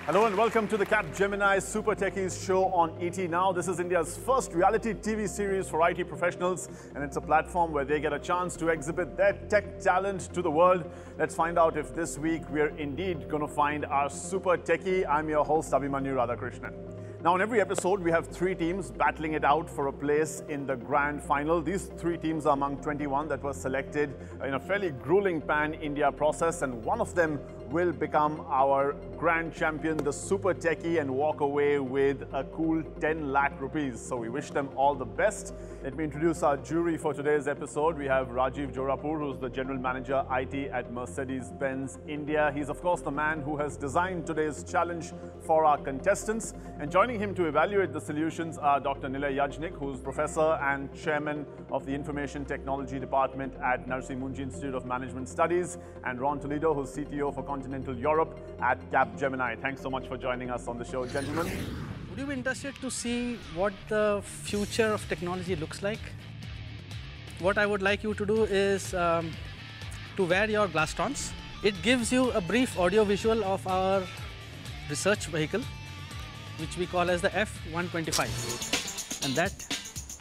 Hello and welcome to the Capgemini Super Techies show on ET Now. This is India's first reality TV series for IT professionals, and it's a platform where they get a chance to exhibit their tech talent to the world. Let's find out if this week we're indeed going to find our Super Techie. I'm your host, Abhimanyu Radhakrishnan. Now, in every episode, we have three teams battling it out for a place in the grand final. These three teams are among 21 that were selected in a fairly grueling pan-India process, and one of them will become our grand champion, the Super Techie, and walk away with a cool 10 lakh rupees. So we wish them all the best. Let me introduce our jury for today's episode. We have Rajiv Jorapur, who's the General Manager IT at Mercedes-Benz India. He's, of course, the man who has designed today's challenge for our contestants. And joining him to evaluate the solutions are Dr. Nilay Yajnik, who's Professor and Chairman of the Information Technology Department at Narsi Munji Institute of Management Studies, and Ron Toledo, who's CTO for Continental Europe at Capgemini. Thanks so much for joining us on the show, gentlemen. Would you be interested to see what the future of technology looks like? What I would like you to do is to wear your Glastons. It gives you a brief audio visual of our research vehicle, which we call as the F125. And that,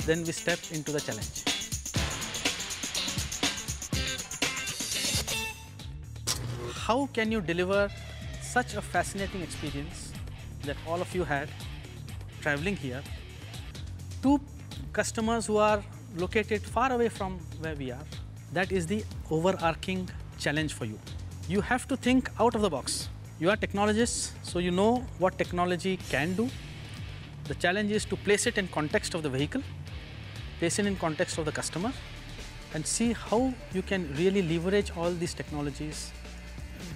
then we step into the challenge. How can you deliver such a fascinating experience that all of you had traveling here to customers who are located far away from where we are? That is the overarching challenge for you. You have to think out of the box. You are technologists, so you know what technology can do. The challenge is to place it in context of the vehicle, place it in context of the customer, and see how you can really leverage all these technologies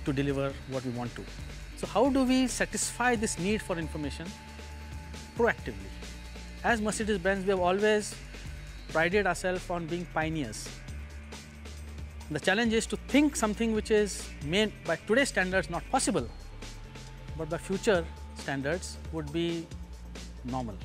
to deliver what we want to. So how do we satisfy this need for information proactively? As Mercedes-Benz, we have always prided ourselves on being pioneers. The challenge is to think something which is made by today's standards not possible, but by future standards would be normal.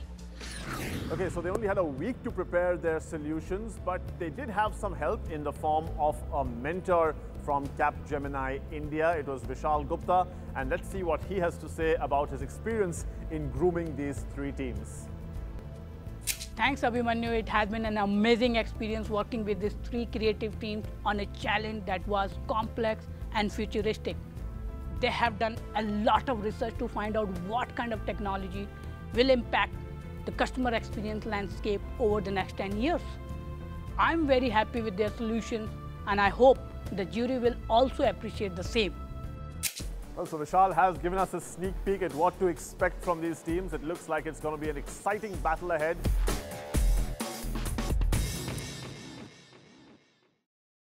Okay, so they only had a week to prepare their solutions, but they did have some help in the form of a mentor from Capgemini India. It was Vishal Gupta, and let's see what he has to say about his experience in grooming these three teams. Thanks, Abhimanyu. It has been an amazing experience working with these three creative teams on a challenge that was complex and futuristic. They have done a lot of research to find out what kind of technology will impact the customer experience landscape over the next 10 years. I'm very happy with their solutions, and I hope the jury will also appreciate the same. Well, so Vishal has given us a sneak peek at what to expect from these teams. It looks like it's going to be an exciting battle ahead.